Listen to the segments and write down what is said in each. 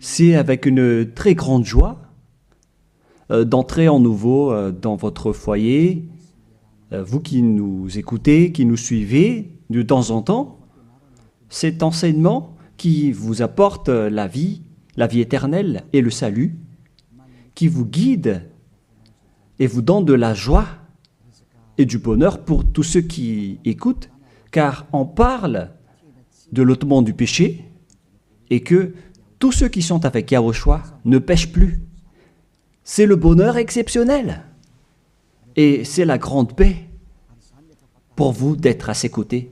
C'est avec une très grande joie d'entrer en nouveau dans votre foyer. Vous qui nous écoutez, qui nous suivez de temps en temps, cet enseignement qui vous apporte la vie éternelle et le salut, qui vous guide et vous donne de la joie et du bonheur pour tous ceux qui écoutent, car on parle de l'ôtement du péché et que tous ceux qui sont avec Yahushua ne pêchent plus. C'est le bonheur exceptionnel et c'est la grande paix pour vous d'être à ses côtés.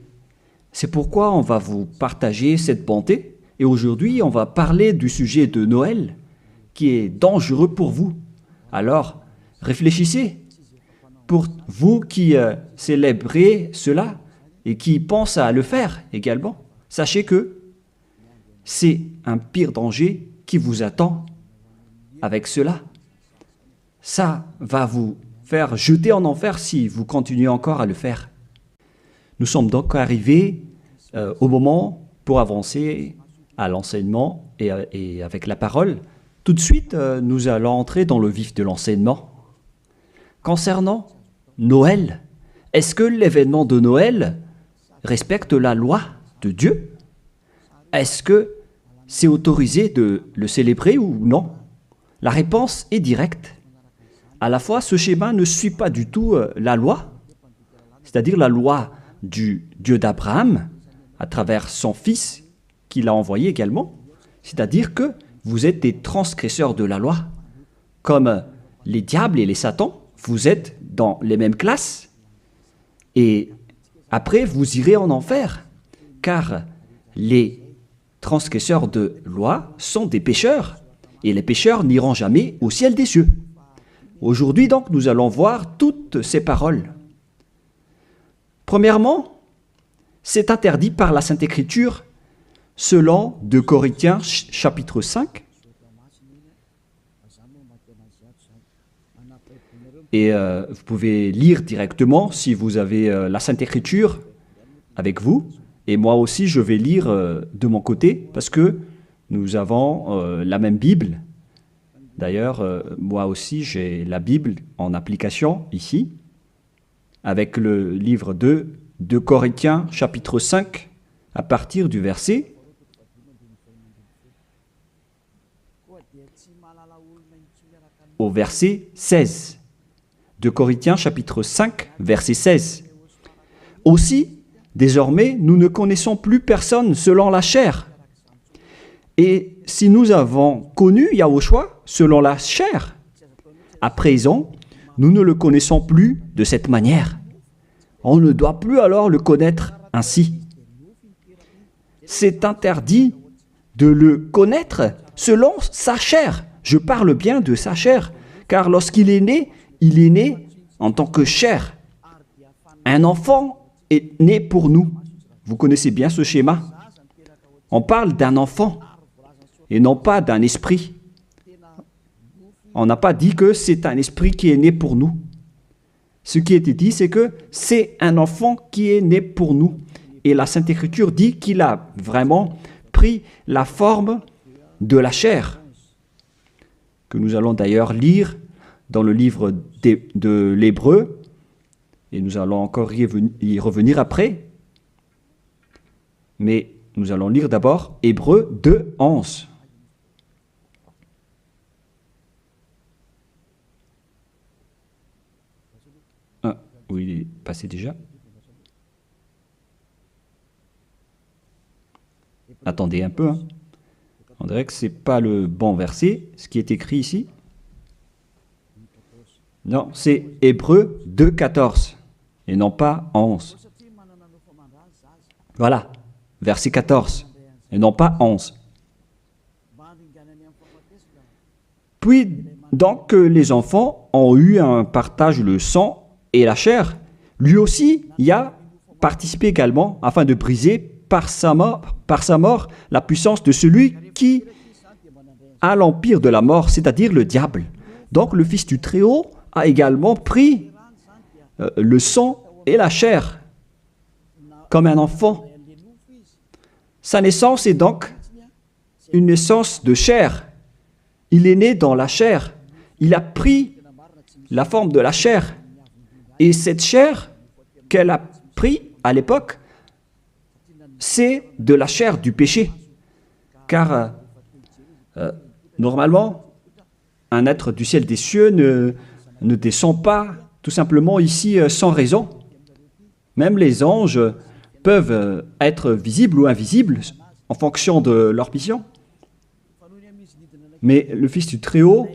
C'est pourquoi on va vous partager cette bonté et aujourd'hui on va parler du sujet de Noël qui est dangereux pour vous. Alors, réfléchissez. Pour vous qui célébrez cela et qui pensent à le faire également, sachez que c'est un pire danger qui vous attend avec cela. Ça va vous faire jeter en enfer si vous continuez encore à le faire. Nous sommes donc arrivés au moment pour avancer à l'enseignement et avec la parole. Tout de suite, nous allons entrer dans le vif de l'enseignement. Concernant Noël, est-ce que l'événement de Noël respecte la loi de Dieu? Est-ce que c'est autorisé de le célébrer ou non? La réponse est directe. À la fois, ce schéma ne suit pas du tout la loi, c'est-à-dire la loi du Dieu d'Abraham, à travers son fils qu'il a envoyé également. C'est-à-dire que vous êtes des transgresseurs de la loi. Comme les diables et les satans, vous êtes dans les mêmes classes. Et après, vous irez en enfer, car les transgresseurs de loi sont des pécheurs, et les pécheurs n'iront jamais au ciel des cieux. Aujourd'hui, donc, nous allons voir toutes ces paroles. Premièrement, c'est interdit par la Sainte Écriture, selon 2 Corinthiens chapitre 5. Et vous pouvez lire directement si vous avez la Sainte Écriture avec vous. Et moi aussi, je vais lire de mon côté parce que nous avons la même Bible. D'ailleurs, moi aussi, j'ai la Bible en application ici, avec le livre 2 Corinthiens, chapitre 5, à partir du verset au verset 16. 2 Corinthiens, chapitre 5, verset 16. Aussi, désormais, nous ne connaissons plus personne selon la chair. Et si nous avons connu Yahushua selon la chair, à présent, nous ne le connaissons plus de cette manière. On ne doit plus alors le connaître ainsi. C'est interdit de le connaître selon sa chair. Je parle bien de sa chair, car lorsqu'il est né, il est né en tant que chair. Un enfant est né pour nous. Vous connaissez bien ce schéma. On parle d'un enfant et non pas d'un esprit. On n'a pas dit que c'est un esprit qui est né pour nous. Ce qui a été dit, c'est que c'est un enfant qui est né pour nous. Et la Sainte Écriture dit qu'il a vraiment pris la forme de la chair, que nous allons d'ailleurs lire dans le livre de l'Hébreu, et nous allons encore y revenir après. Mais nous allons lire d'abord Hébreu 2, 11. Oui, il est passé déjà. Attendez un peu. On dirait que ce n'est pas le bon verset, ce qui est écrit ici. Non, c'est Hébreu 2, 14 et non pas 11. Voilà, verset 14 et non pas 11. Puis, donc, les enfants ont eu un partage le sang et la chair, lui aussi y a participé également afin de briser par sa mort la puissance de celui qui a l'empire de la mort, c'est-à-dire le diable. Donc le Fils du Très-Haut a également pris le sang et la chair comme un enfant. Sa naissance est donc une naissance de chair. Il est né dans la chair. Il a pris la forme de la chair. Et cette chair qu'elle a pris à l'époque, c'est de la chair du péché. Car normalement, un être du ciel des cieux ne descend pas tout simplement ici sans raison. Même les anges peuvent être visibles ou invisibles en fonction de leur mission. Mais le Fils du Très-Haut,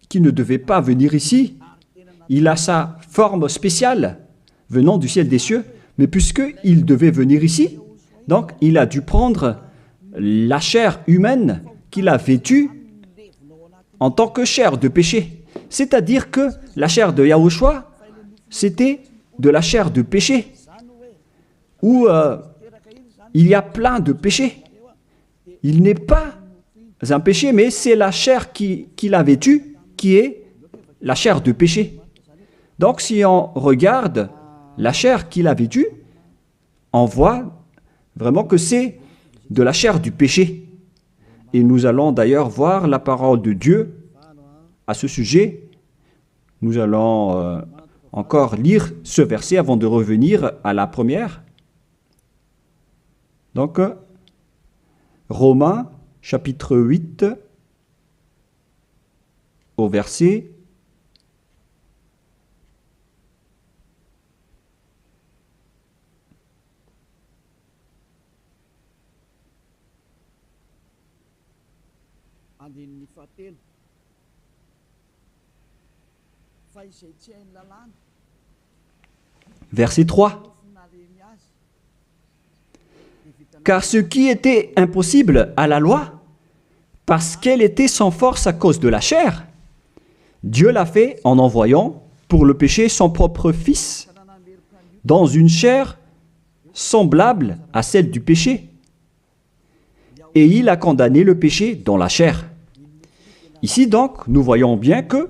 qui ne devait pas venir ici, il a sa forme spéciale venant du ciel des cieux, mais puisqu'il devait venir ici, donc il a dû prendre la chair humaine qu'il a vêtue en tant que chair de péché. C'est-à-dire que la chair de Yahushua, c'était de la chair de péché, où il y a plein de péchés. Il n'est pas un péché, mais c'est la chair qu'il a vêtue qui est la chair de péché. Donc si on regarde la chair qu'il a vêtue, on voit vraiment que c'est de la chair du péché. Et nous allons d'ailleurs voir la parole de Dieu à ce sujet. Nous allons encore lire ce verset avant de revenir à la première. Donc, Romains, chapitre 8, au verset 3. Car ce qui était impossible à la loi, parce qu'elle était sans force à cause de la chair, Dieu l'a fait en envoyant pour le péché son propre Fils, dans une chair semblable à celle du péché. Et il a condamné le péché dans la chair. Ici donc, nous voyons bien que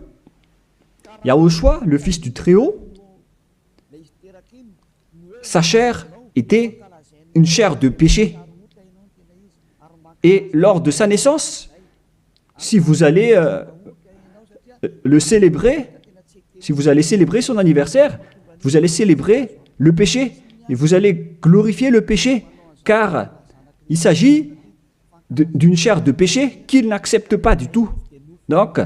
Yahushua, le Fils du Très-Haut, sa chair était une chair de péché. Et lors de sa naissance, si vous allez le célébrer, si vous allez célébrer son anniversaire, vous allez célébrer le péché et vous allez glorifier le péché, car il s'agit d'une chair de péché qu'il n'accepte pas du tout. Donc,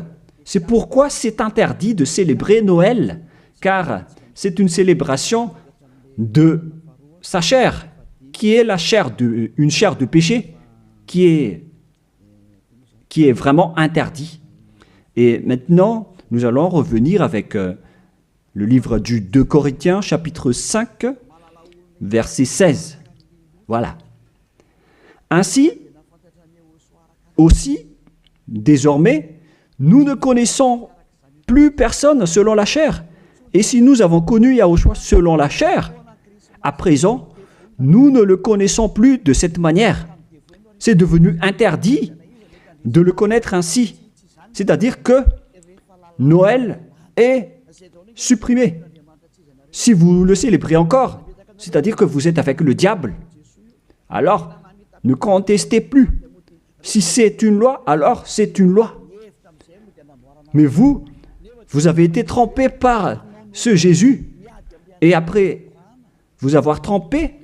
c'est pourquoi c'est interdit de célébrer Noël, car c'est une célébration de sa chair, qui est une chair de péché, qui est vraiment interdit. Et maintenant, nous allons revenir avec le livre du 2 Corinthiens, chapitre 5, verset 16. Voilà. Ainsi, aussi, désormais, nous ne connaissons plus personne selon la chair. Et si nous avons connu Yahushua selon la chair, à présent, nous ne le connaissons plus de cette manière. C'est devenu interdit de le connaître ainsi. C'est-à-dire que Noël est supprimé. Si vous le célébrez encore, c'est-à-dire que vous êtes avec le diable, alors ne contestez plus. Si c'est une loi, alors c'est une loi. Mais vous avez été trempé par ce Jésus. Et après vous avoir trempé,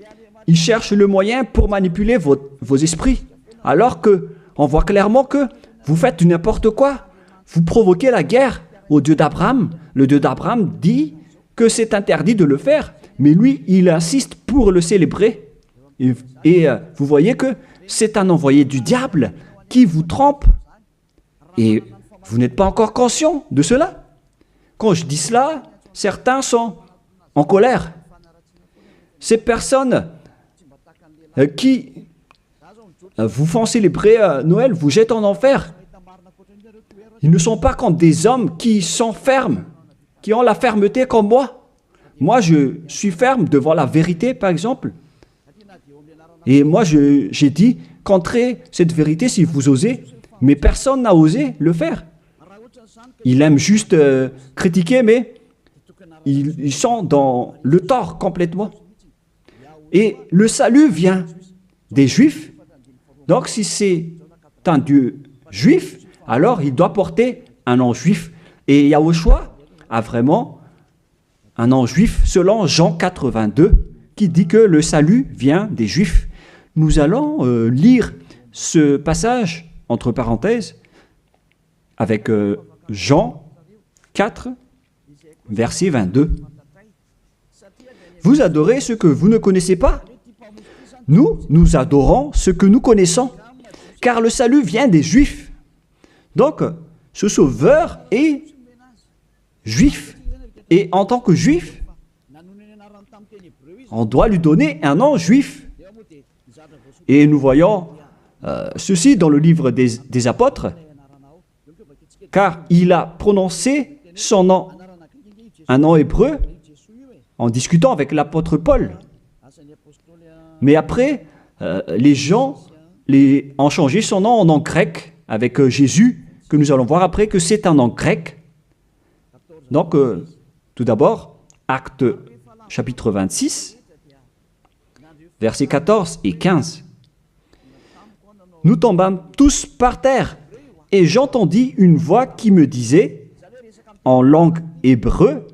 il cherche le moyen pour manipuler vos esprits. Alors qu'on voit clairement que vous faites n'importe quoi. Vous provoquez la guerre au Dieu d'Abraham. Le Dieu d'Abraham dit que c'est interdit de le faire. Mais lui, il insiste pour le célébrer. Et vous voyez que c'est un envoyé du diable qui vous trompe. Et vous n'êtes pas encore conscient de cela. Quand je dis cela, certains sont en colère. Ces personnes qui vous font célébrer Noël vous jettent en enfer. Ils ne sont pas comme des hommes qui sont fermes, qui ont la fermeté comme moi. Moi, je suis ferme devant la vérité, par exemple. Et moi, j'ai dit, contrez cette vérité si vous osez. Mais personne n'a osé le faire. Ils aiment juste critiquer, mais ils sont dans le tort complètement. Et le salut vient des Juifs Donc si c'est un Dieu juif, alors il doit porter un nom juif. Et Yahushua a vraiment un nom juif selon Jean 82 qui dit que le salut vient des juifs. Nous allons lire ce passage entre parenthèses avec Jean 4, verset 22. Vous adorez ce que vous ne connaissez pas? Nous adorons ce que nous connaissons, car le salut vient des Juifs. Donc, ce Sauveur est juif. Et en tant que juif, on doit lui donner un nom juif. Et nous voyons ceci dans le livre des apôtres, car il a prononcé son nom, un nom hébreu, en discutant avec l'apôtre Paul. Mais après, les gens ont changé son nom en nom grec, avec Jésus, que nous allons voir après que c'est un nom grec. Donc, tout d'abord, Acte chapitre 26, versets 14 et 15. Nous tombâmes tous par terre, et j'entendis une voix qui me disait, en langue hébreu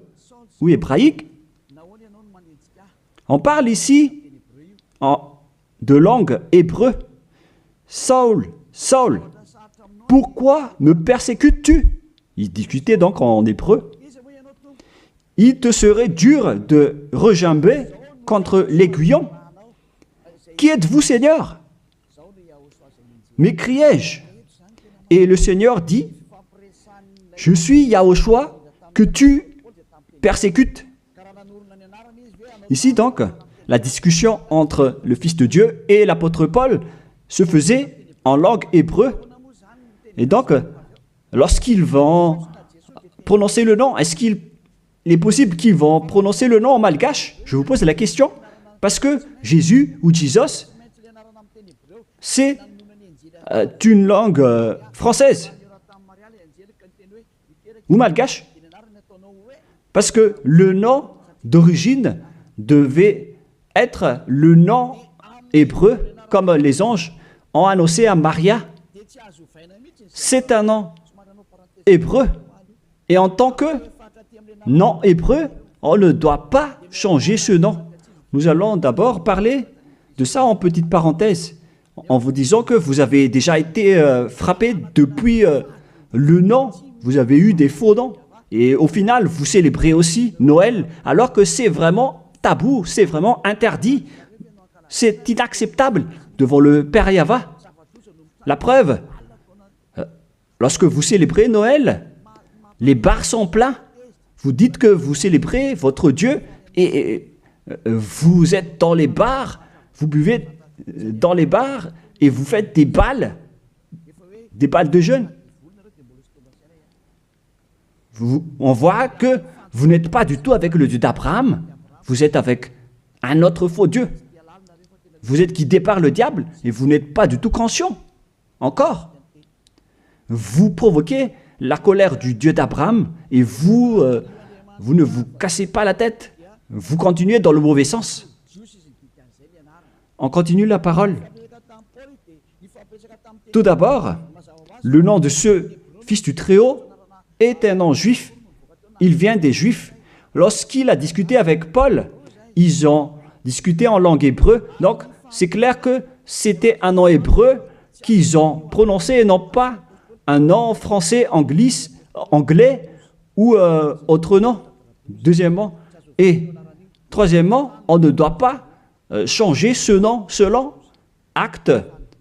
ou hébraïque, on parle ici de langue hébreu. Saul, Saul, pourquoi me persécutes-tu? Il discutait donc en hébreu. Il te serait dur de regimber contre l'aiguillon. Qui êtes-vous, Seigneur? M'écriai-je. Et le Seigneur dit, je suis Yahushua que tu persécutes. Ici donc, la discussion entre le Fils de Dieu et l'apôtre Paul se faisait en langue hébreu. Et donc, lorsqu'ils vont prononcer le nom, est-ce qu'il est possible qu'ils vont prononcer le nom en malgache? Je vous pose la question. Parce que Jésus ou Jesus, c'est une langue française ou malgache. Parce que le nom d'origine devait être le nom hébreu, comme les anges ont annoncé à Maria. C'est un nom hébreu. Et en tant que nom hébreu, on ne doit pas changer ce nom. Nous allons d'abord parler de ça en petite parenthèse, en vous disant que vous avez déjà été frappé depuis le nom. Vous avez eu des faux noms. Et au final, vous célébrez aussi Noël, alors que c'est vraiment tabou, c'est vraiment interdit. C'est inacceptable devant le Père Yahva. La preuve, lorsque vous célébrez Noël, les bars sont pleins. Vous dites que vous célébrez votre Dieu et vous êtes dans les bars, vous buvez dans les bars et vous faites des balles de jeûne. On voit que vous n'êtes pas du tout avec le Dieu d'Abraham, vous êtes avec un autre faux Dieu. Vous êtes guidé par le diable et vous n'êtes pas du tout conscient. Encore. Vous provoquez la colère du Dieu d'Abraham et vous ne vous cassez pas la tête. Vous continuez dans le mauvais sens. On continue la parole. Tout d'abord, le nom de ce Fils du Très-Haut est un nom juif. Il vient des Juifs. Lorsqu'il a discuté avec Paul, ils ont discuté en langue hébreu. Donc, c'est clair que c'était un nom hébreu qu'ils ont prononcé et non pas un nom français, anglais ou autre nom. Deuxièmement. Et troisièmement, on ne doit pas changer ce nom selon Actes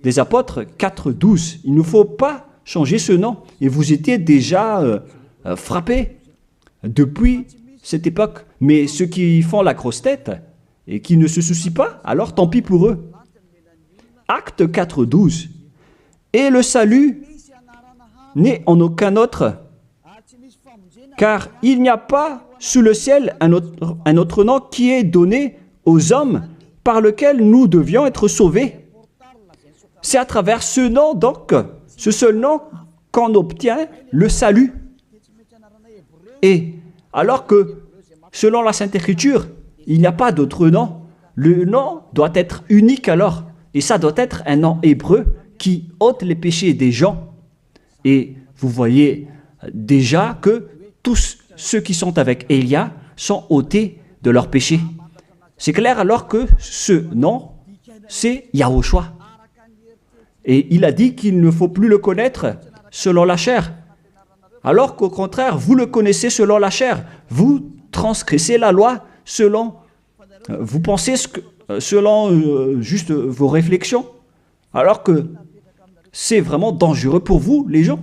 des Apôtres 4.12. Il ne faut pas changer ce nom. Et vous étiez déjà frappés depuis cette époque. Mais ceux qui font la grosse tête et qui ne se soucient pas, alors tant pis pour eux. Acte 4.12. Et le salut n'est en aucun autre, car il n'y a pas sous le ciel un autre nom qui est donné aux hommes par lequel nous devions être sauvés. C'est à travers ce nom, donc, ce seul nom, qu'on obtient le salut. Et alors que, selon la Sainte Écriture, il n'y a pas d'autre nom, le nom doit être unique alors. Et ça doit être un nom hébreu qui ôte les péchés des gens. Et vous voyez déjà que tous ceux qui sont avec Élia sont ôtés de leurs péchés. C'est clair alors que ce nom, c'est Yahushua. Et il a dit qu'il ne faut plus le connaître selon la chair. Alors qu'au contraire, vous le connaissez selon la chair. Vous transgressez la loi selon, vous pensez selon juste vos réflexions. Alors que c'est vraiment dangereux pour vous, les gens.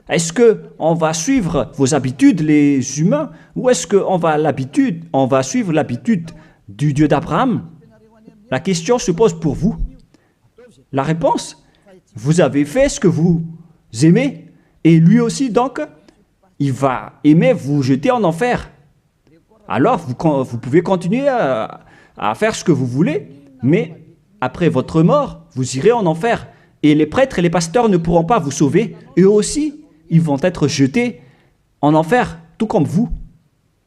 Est-ce qu'on va suivre vos habitudes, les humains, ou est-ce qu'on va suivre l'habitude du Dieu d'Abraham? La question se pose pour vous. La réponse, vous avez fait ce que vous aimez, et lui aussi, donc, il va aimer vous jeter en enfer. Alors, vous pouvez continuer à faire ce que vous voulez, mais après votre mort, vous irez en enfer. Et les prêtres et les pasteurs ne pourront pas vous sauver. Eux aussi, ils vont être jetés en enfer, tout comme vous,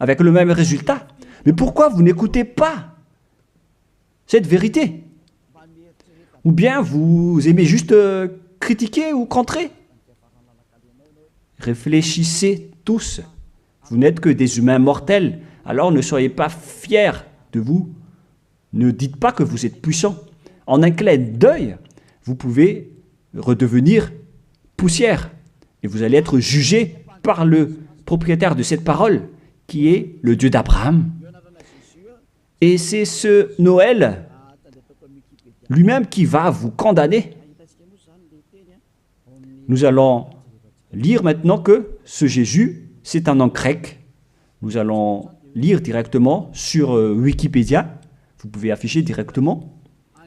avec le même résultat. Mais pourquoi vous n'écoutez pas cette vérité? Ou bien vous aimez juste critiquer ou contrer? Réfléchissez tous. Vous n'êtes que des humains mortels, alors ne soyez pas fiers de vous. Ne dites pas que vous êtes puissants. En un clin d'œil, vous pouvez redevenir poussière. Et vous allez être jugé par le propriétaire de cette parole, qui est le Dieu d'Abraham. Et c'est ce Noël lui-même qui va vous condamner. Nous allons lire maintenant que ce Jésus, c'est un nom grec. Nous allons lire directement sur Wikipédia. Vous pouvez afficher directement.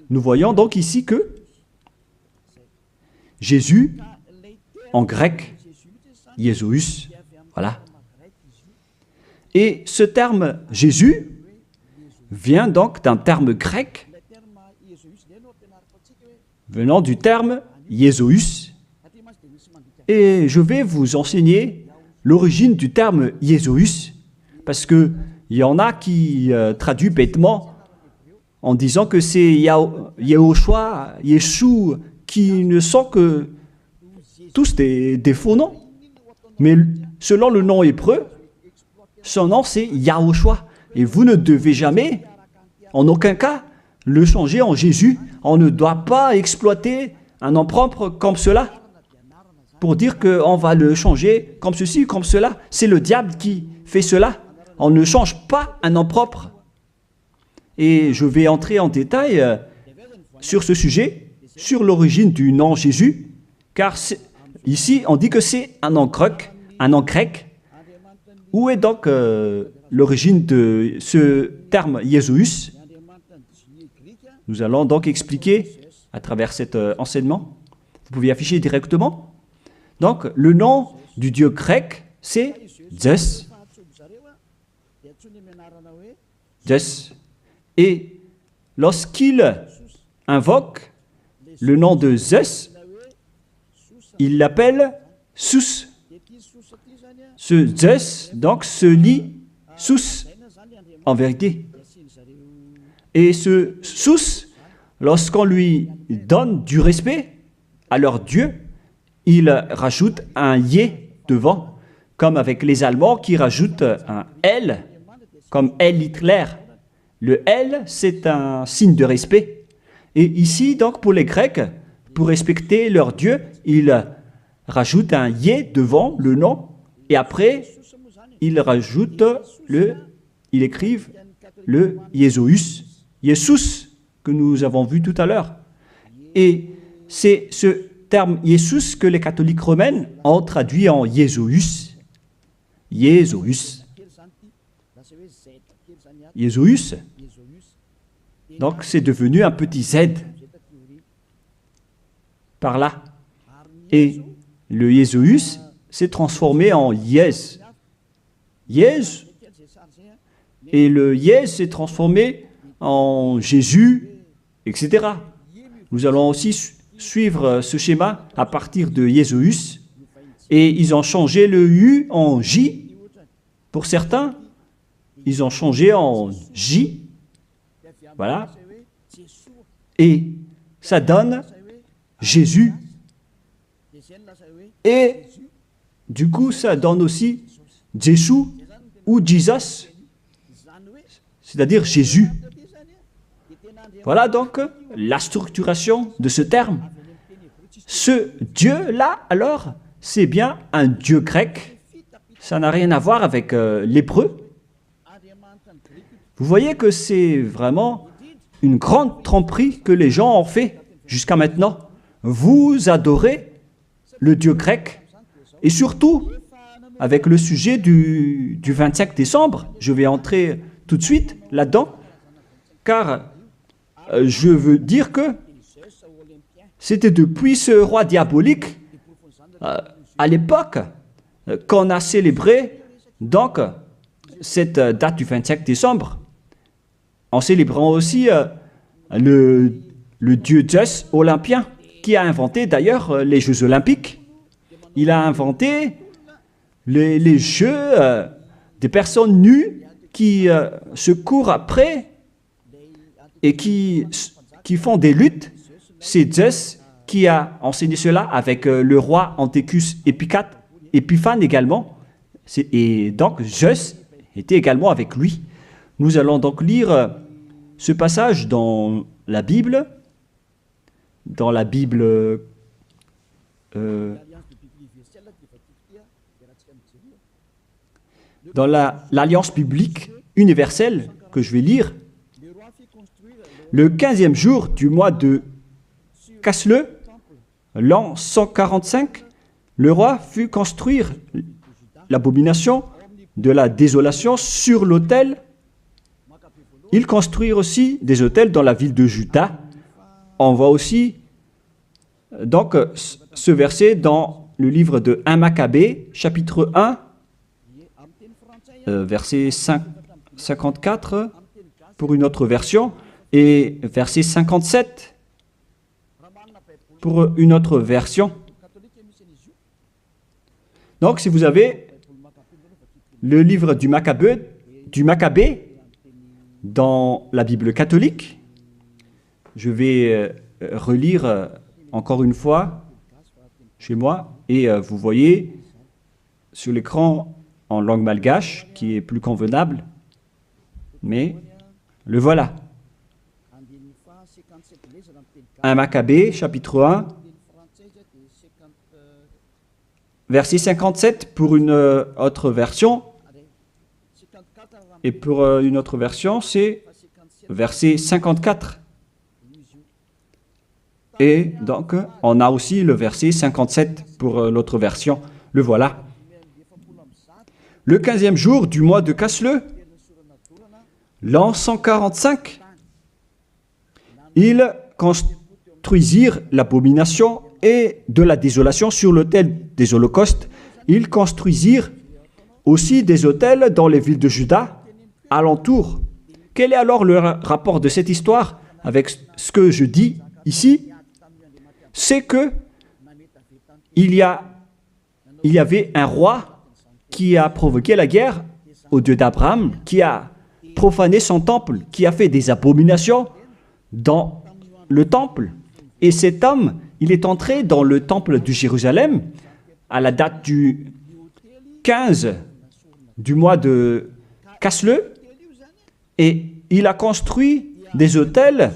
Nous voyons donc ici que Jésus, en grec, Jésus, voilà. Et ce terme Jésus vient donc d'un terme grec venant du terme Jésus. Et je vais vous enseigner l'origine du terme Jésus, parce qu'il y en a qui traduisent bêtement en disant que c'est Yahushua, Yeshua, qui ne sont que tous des faux noms. Mais selon le nom hébreu, son nom c'est Yahushua. Et vous ne devez jamais, en aucun cas, le changer en Jésus. On ne doit pas exploiter un nom propre comme cela pour dire qu'on va le changer comme ceci, comme cela. C'est le diable qui fait cela. On ne change pas un nom propre. Et je vais entrer en détail sur ce sujet, sur l'origine du nom Jésus, car ici on dit que c'est un nom grec. Où est donc l'origine de ce terme Jésus? Nous allons donc expliquer à travers cet enseignement. Vous pouvez afficher directement. Donc, le nom du Dieu grec, c'est Zeus. Zeus. Et lorsqu'il invoque le nom de Zeus, il l'appelle Sus. Ce Zeus, donc, se lit Sus, en vérité. Et ce Sus, lorsqu'on lui donne du respect à leur Dieu, il rajoute un Yé devant, comme avec les Allemands qui rajoutent un L, comme L Hitler. Le L, c'est un signe de respect. Et ici, donc, pour les Grecs, pour respecter leur Dieu, ils rajoutent un Yé devant le nom, et après, ils écrivent le Jésus, Jésus, que nous avons vu tout à l'heure. Et c'est ce terme Jésus que les catholiques romains ont traduit en Jésus. Jésus. Jésus. Donc c'est devenu un petit Z par là. Et le Jésus s'est transformé en Yes. Yes. Et le Yes s'est transformé en Jésus, etc. Nous allons aussi suivre ce schéma à partir de Jésus. Et ils ont changé le U en J. Pour certains, ils ont changé en J. Voilà. Et ça donne Jésus. Et du coup, ça donne aussi Jésus ou Jesus, c'est-à-dire Jésus. Voilà donc la structuration de ce terme. Ce Dieu-là, alors, c'est bien un Dieu grec. Ça n'a rien à voir avec l'hébreu. Vous voyez que c'est vraiment une grande tromperie que les gens ont fait jusqu'à maintenant. Vous adorez le Dieu grec. Et surtout, avec le sujet du 25 décembre, je vais entrer tout de suite là-dedans, car je veux dire que c'était depuis ce roi diabolique, à l'époque, qu'on a célébré donc cette date du 25 décembre, en célébrant aussi le dieu Zeus olympien, qui a inventé d'ailleurs les Jeux olympiques. Il a inventé les jeux des personnes nues qui se courent après et qui font des luttes. C'est Zeus qui a enseigné cela avec le roi Antiochus Épiphane également. Et donc Zeus était également avec lui. Nous allons donc lire ce passage dans la Bible, dans l'Alliance biblique universelle que je vais lire. Le 15e jour du mois de Casleu, l'an 145, le roi fit construire l'abomination de la désolation sur l'autel. Il construit aussi des autels dans la ville de Juda. On voit aussi donc ce verset dans le livre de 1 Maccabée, chapitre 1, verset 54 pour une autre version, et verset 57 pour une autre version. Donc, si vous avez le livre du Maccabée dans la Bible catholique, je vais relire encore une fois chez moi, et vous voyez sur l'écran en langue malgache, qui est plus convenable, mais le voilà. 1 Maccabée, chapitre 1, verset 57 pour une autre version, et pour une autre version, c'est verset 54. Et donc, on a aussi le verset 57 pour l'autre version. Le voilà. Le 15e jour du mois de Casleu, l'an 145, ils construisirent l'abomination et de la désolation sur l'autel des holocaustes. Ils construisirent aussi des autels dans les villes de Juda, alentour. Quel est alors le rapport de cette histoire avec ce que je dis ici? C'est que il y avait un roi qui a provoqué la guerre au Dieu d'Abraham, qui a profané son temple, qui a fait des abominations dans le temple. Et cet homme, il est entré dans le temple de Jérusalem à la date du 15 du mois de Casleu, et il a construit des autels,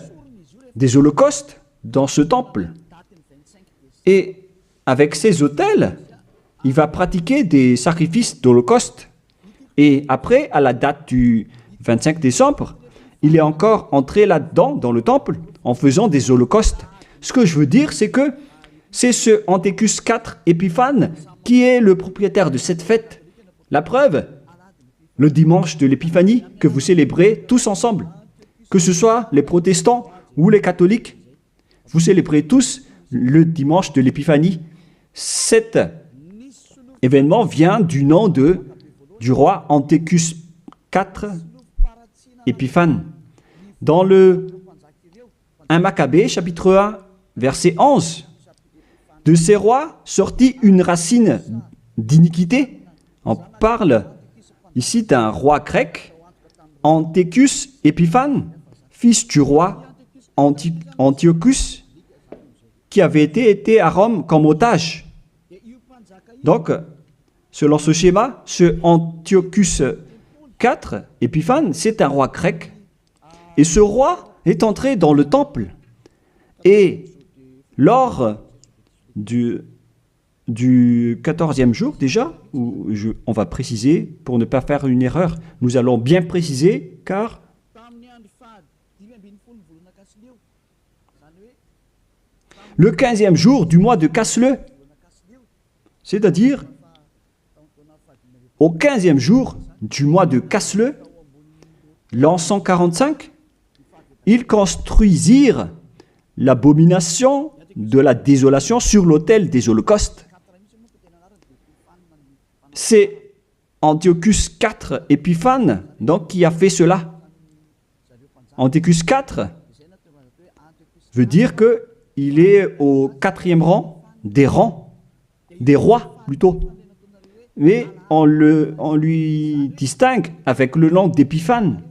des holocaustes dans ce temple. Et avec ces autels, il va pratiquer des sacrifices d'holocauste. Et après, à la date du 25 décembre, il est encore entré là-dedans, dans le temple, en faisant des holocaustes. Ce que je veux dire, c'est que c'est ce Antiochus IV Épiphane qui est le propriétaire de cette fête. La preuve, le dimanche de l'Épiphanie que vous célébrez tous ensemble, que ce soit les protestants ou les catholiques, vous célébrez tous le dimanche de l'Épiphanie. Cet événement vient du nom du roi Antiochus IV Épiphane. Dans le 1 Maccabée, chapitre 1, verset 11, « De ces rois sortit une racine d'iniquité ». On parle ici d'un roi grec, Antiochus Épiphane, fils du roi Antiochus, qui avait été à Rome comme otage. Donc, selon ce schéma, ce Antiochus IV, Épiphane, c'est un roi grec. Et ce roi est entré dans le temple. Et lors du 14e jour déjà, où on va préciser, pour ne pas faire une erreur, nous allons bien préciser, car le 15e jour du mois de Casleu, c'est-à-dire au 15e jour du mois de Casleu, l'an 145, ils construisirent l'abomination de la désolation sur l'autel des holocaustes. C'est Antiochus IV Épiphane donc, qui a fait cela. Antiochus IV veut dire qu'il est au 4e rang, des rois plutôt. Mais on lui distingue avec le nom d'Épiphane,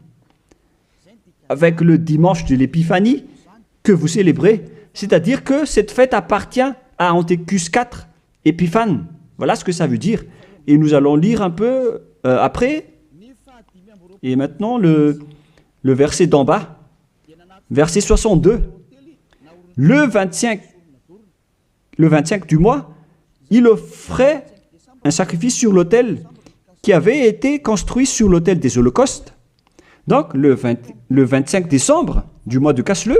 avec le dimanche de l'Épiphanie que vous célébrez. C'est-à-dire que cette fête appartient à Antiochus IV Épiphane. Voilà ce que ça veut dire. Et nous allons lire un peu après. Et maintenant, le verset d'en bas, verset 62. Le 25 du mois, il offrait un sacrifice sur l'autel qui avait été construit sur l'autel des holocaustes. Donc, le 25 décembre du mois de Casleu,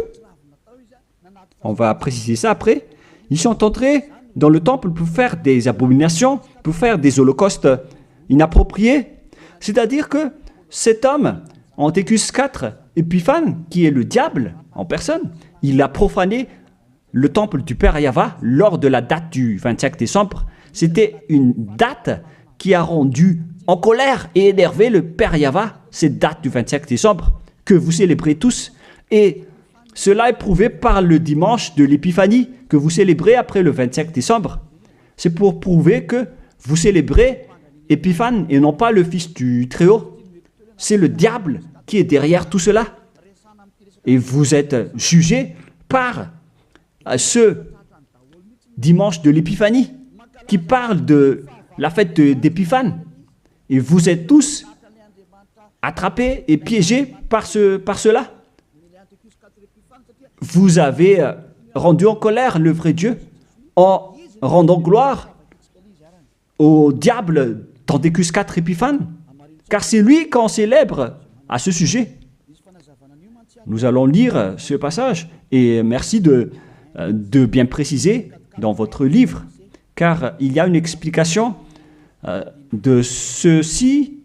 on va préciser ça après, ils sont entrés dans le temple pour faire des abominations, pour faire des holocaustes inappropriés. C'est-à-dire que cet homme, Antiochus IV Épiphane, qui est le diable en personne, il a profané le temple du Père Yahva lors de la date du 25 décembre. C'était une date qui a rendu en colère et énervé le Père Yahva, cette date du 25 décembre, que vous célébrez tous. Et cela est prouvé par le dimanche de l'Épiphanie que vous célébrez après le 25 décembre. C'est pour prouver que vous célébrez Épiphane et non pas le Fils du Très-Haut. C'est le diable qui est derrière tout cela. Et vous êtes jugés par ce dimanche de l'Épiphanie qui parle de la fête d'Épiphane. Et vous êtes tous attrapés et piégés par cela. Vous avez rendu en colère le vrai Dieu en rendant gloire au diable d'Antiochus IV Épiphane, car c'est lui qu'on célèbre à ce sujet. Nous allons lire ce passage et merci de bien préciser dans votre livre, car il y a une explication de ceci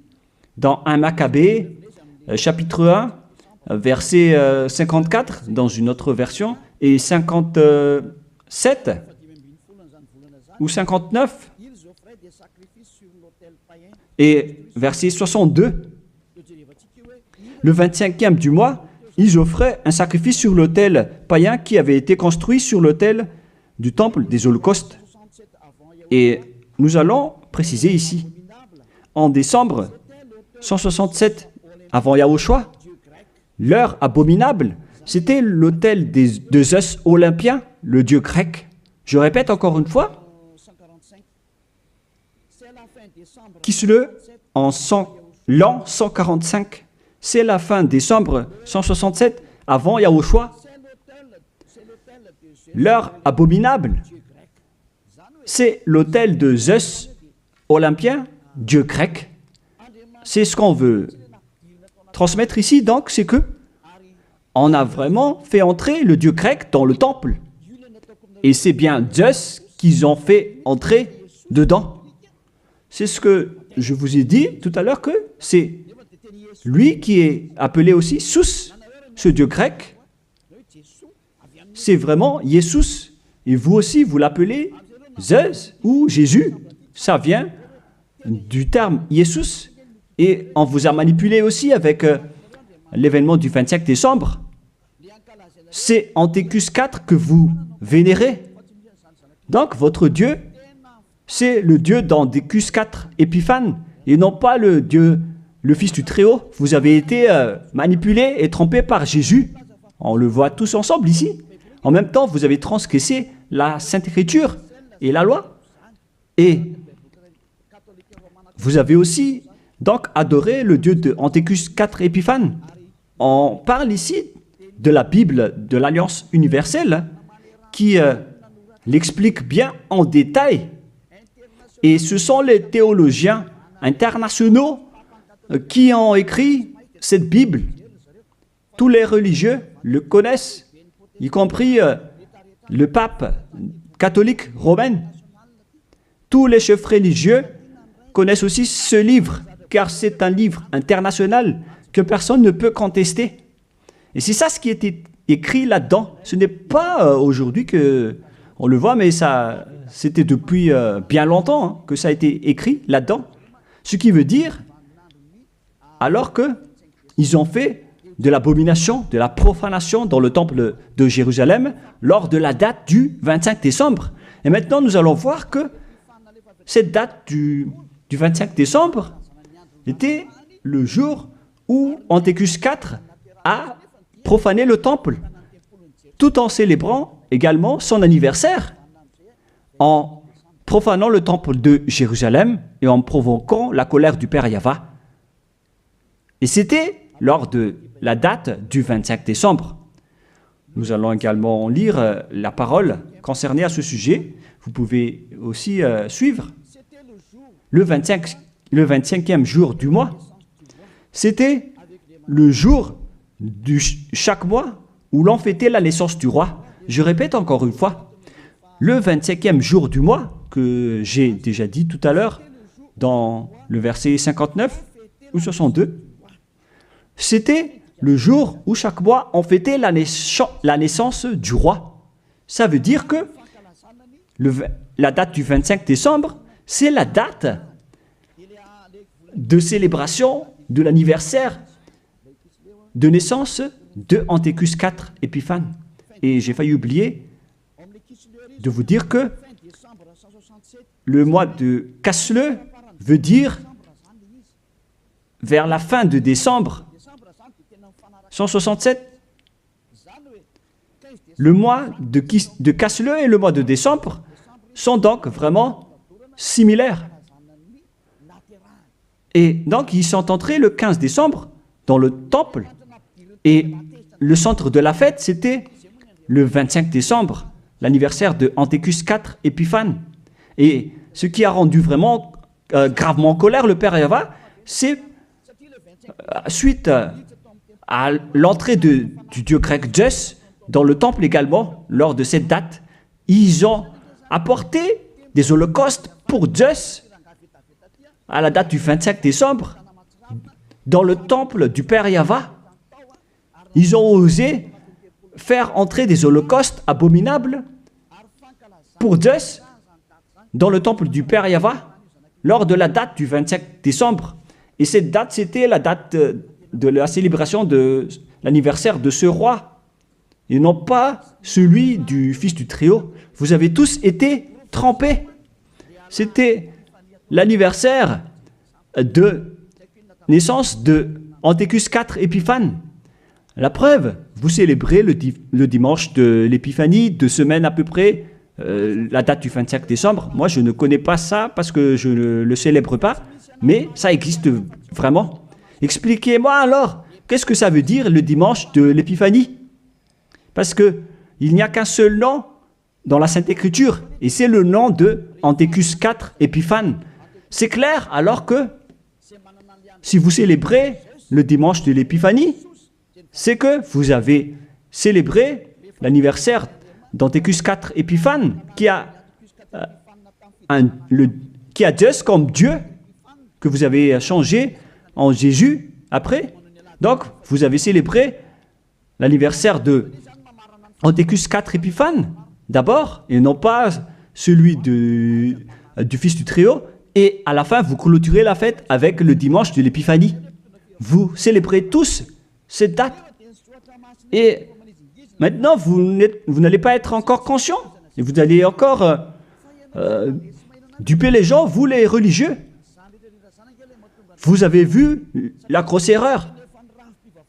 dans 1 Maccabée, chapitre 1, verset 54 dans une autre version, et 57 ou 59, et verset 62. Le 25e du mois, ils offraient un sacrifice sur l'autel païen qui avait été construit sur l'autel du temple des holocaustes. Et nous allons préciser ici, en décembre 167 avant Yahushua, l'heure abominable, c'était l'autel de Zeus Olympien, le dieu grec. Je répète encore une fois, Kislev en l'an 145, c'est la fin décembre 167 avant Yahushua. L'heure abominable, c'est l'autel de Zeus Olympien, dieu grec. C'est ce qu'on veut transmettre ici, donc, c'est que on a vraiment fait entrer le dieu grec dans le temple. Et c'est bien Zeus qu'ils ont fait entrer dedans. C'est ce que je vous ai dit tout à l'heure, que c'est lui qui est appelé aussi Sus, ce dieu grec. C'est vraiment Jesus. Et vous aussi, vous l'appelez Zeus ou Jésus. Ça vient du terme Jesus. Et on vous a manipulé aussi avec l'événement du 25 décembre. C'est Antiochus IV que vous vénérez. Donc, votre Dieu, c'est le Dieu d'Antiochus IV Épiphane, et non pas le Dieu, le Fils du Très-Haut. Vous avez été manipulé et trompé par Jésus. On le voit tous ensemble ici. En même temps, vous avez transgressé la Sainte Écriture et la loi. Et vous avez aussi donc adoré le Dieu de Antiochus IV Épiphane. On parle ici de la Bible de l'Alliance universelle qui l'explique bien en détail. Et ce sont les théologiens internationaux qui ont écrit cette Bible. Tous les religieux le connaissent, y compris le pape catholique romain. Tous les chefs religieux connaissent aussi ce livre, car c'est un livre international que personne ne peut contester. Et c'est ça ce qui était écrit là-dedans. Ce n'est pas aujourd'hui que on le voit, mais ça, c'était depuis bien longtemps hein, que ça a été écrit là-dedans. Ce qui veut dire, alors qu'ils ont fait de l'abomination, de la profanation dans le temple de Jérusalem lors de la date du 25 décembre. Et maintenant, nous allons voir que cette date du 25 décembre était le jour où Antiochus IV a profané le temple, tout en célébrant également son anniversaire, en profanant le temple de Jérusalem et en provoquant la colère du Père Yahva. Et c'était lors de la date du 25 décembre. Nous allons également lire la parole concernée à ce sujet. Vous pouvez aussi suivre. Le 25e jour du mois, c'était le jour de chaque mois où l'on fêtait la naissance du roi. Je répète encore une fois, le 25e jour du mois, que j'ai déjà dit tout à l'heure, dans le verset 59 ou 62, c'était le jour où chaque mois on fêtait la naissance du roi. Ça veut dire que la date du 25 décembre, c'est la date de célébration de l'anniversaire de naissance de Antiochus IV Épiphane. Et j'ai failli oublier de vous dire que le mois de Casle veut dire vers la fin de décembre 167. Le mois de Casle et le mois de décembre sont donc vraiment similaires. Et donc, ils sont entrés le 15 décembre dans le temple. Et le centre de la fête, c'était le 25 décembre, l'anniversaire de Antiochus IV Épiphane. Et ce qui a rendu vraiment gravement en colère le Père Yahva, c'est suite à l'entrée du dieu grec Zeus dans le temple également, lors de cette date, ils ont apporté des holocaustes pour Zeus à la date du 25 décembre dans le temple du Père Yahva. Ils ont osé faire entrer des holocaustes abominables pour Zeus dans le temple du Père Yahva lors de la date du 25 décembre. Et cette date, c'était la date de la célébration de l'anniversaire de ce roi, et non pas celui du fils du Très-Haut. Vous avez tous été trempés. C'était l'anniversaire de naissance de Antiochus IV Épiphane. La preuve, vous célébrez le dimanche de l'Épiphanie, 2 semaines à peu près, la date du 25 décembre. Moi, je ne connais pas ça parce que je ne le célèbre pas, mais ça existe vraiment. Expliquez-moi alors, qu'est-ce que ça veut dire le dimanche de l'Épiphanie? Parce qu'il n'y a qu'un seul nom dans la Sainte Écriture, et c'est le nom de Antiochus IV Épiphane. C'est clair alors que si vous célébrez le dimanche de l'Épiphanie, c'est que vous avez célébré l'anniversaire d'Antiochus IV Épiphane, qui a Zeus comme Dieu, que vous avez changé en Jésus après. Donc, vous avez célébré l'anniversaire de Antiochus IV Épiphane d'abord, et non pas celui du Fils du Très-Haut. Et à la fin, vous clôturez la fête avec le dimanche de l'Épiphanie. Vous célébrez tous cette date. Et maintenant, vous n'allez pas être encore conscient. Et vous allez encore duper les gens, vous les religieux. Vous avez vu la grosse erreur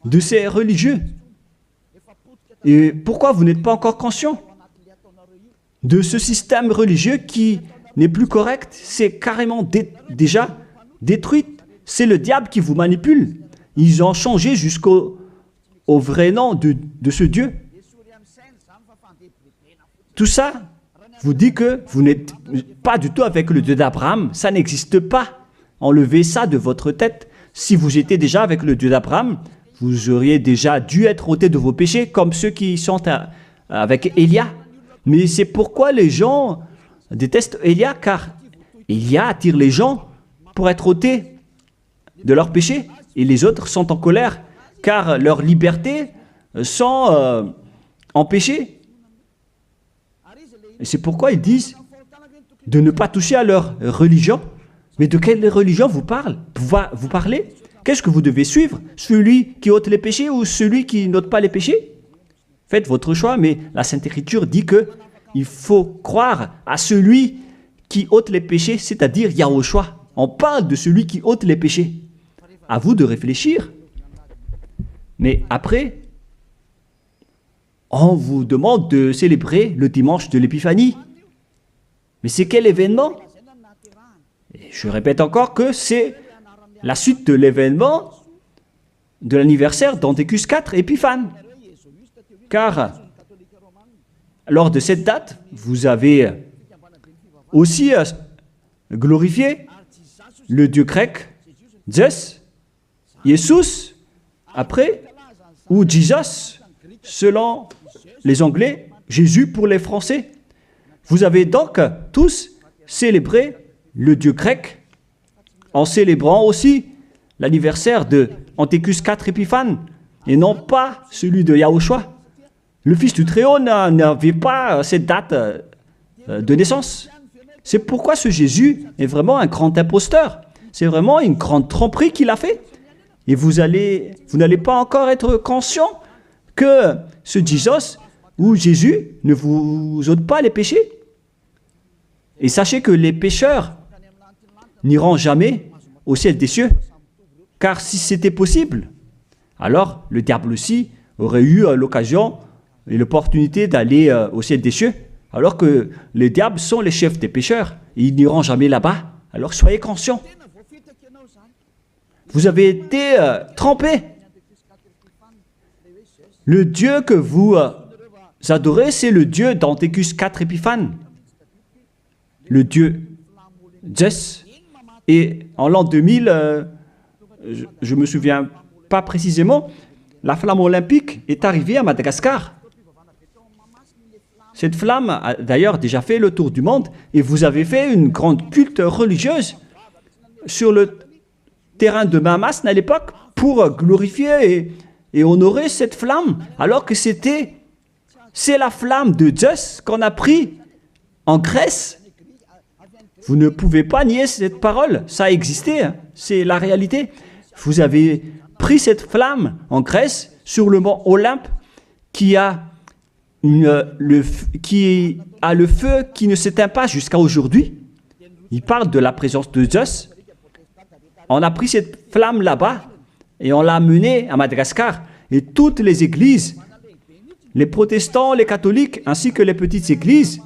de ces religieux. Et pourquoi vous n'êtes pas encore conscient? de ce système religieux qui n'est plus correct. C'est carrément déjà détruit. C'est le diable qui vous manipule. Ils ont changé jusqu'au vrai nom de ce Dieu. Tout ça vous dit que vous n'êtes pas du tout avec le Dieu d'Abraham. Ça n'existe pas. Enlevez ça de votre tête. Si vous étiez déjà avec le Dieu d'Abraham, vous auriez déjà dû être ôté de vos péchés, comme ceux qui sont avec Élia. Mais c'est pourquoi les gens détestent Élia, car Élia attire les gens pour être ôtés de leurs péchés. Et les autres sont en colère, car leur liberté sont empêchées. Et c'est pourquoi ils disent de ne pas toucher à leur religion. Mais de quelle religion vous parlez? Qu'est-ce que vous devez suivre? Celui qui ôte les péchés ou celui qui n'ôte pas les péchés? Faites votre choix, mais la Sainte Écriture dit que il faut croire à celui qui ôte les péchés, c'est-à-dire Yahushua. On parle de celui qui ôte les péchés. À vous de réfléchir. Mais après, on vous demande de célébrer le dimanche de l'Épiphanie. Mais c'est quel événement? Et je répète encore que c'est la suite de l'événement de l'anniversaire d'Antiochus IV Épiphane. Car lors de cette date, vous avez aussi glorifié le dieu grec Zeus, Jesus, après, ou Jesus, selon les Anglais, Jésus pour les Français. Vous avez donc tous célébré le dieu grec en célébrant aussi l'anniversaire de Antiochus IV Épiphane et non pas celui de Yahushua. Le Fils du Très-Haut n'avait pas cette date de naissance. C'est pourquoi ce Jésus est vraiment un grand imposteur. C'est vraiment une grande tromperie qu'il a fait. Et vous n'allez pas encore être conscient que ce Jesus ou Jésus ne vous ôte pas les péchés. Et sachez que les pécheurs n'iront jamais au ciel des cieux. Car si c'était possible, alors le diable aussi aurait eu l'occasion et l'opportunité d'aller au ciel des cieux, alors que les diables sont les chefs des pécheurs. Et ils n'iront jamais là-bas. Alors soyez conscients. Vous avez été trompés. Le Dieu que vous adorez, c'est le Dieu d'Antiochus IV Épiphane. Le Dieu Zeus. Et en l'an 2000, je ne me souviens pas précisément, la flamme olympique est arrivée à Madagascar. Cette flamme a d'ailleurs déjà fait le tour du monde et vous avez fait une grande culte religieuse sur le terrain de Mahamasne à l'époque pour glorifier et honorer cette flamme, alors que c'est la flamme de Zeus qu'on a pris en Grèce. Vous ne pouvez pas nier cette parole, ça a existé, hein. C'est la réalité. Vous avez pris cette flamme en Grèce sur le mont Olympe qui a le feu qui ne s'éteint pas jusqu'à aujourd'hui. Il parle de la présence de Zeus. On a pris cette flamme là-bas et on l'a amenée à Madagascar. Et toutes les églises, les protestants, les catholiques, ainsi que les petites églises,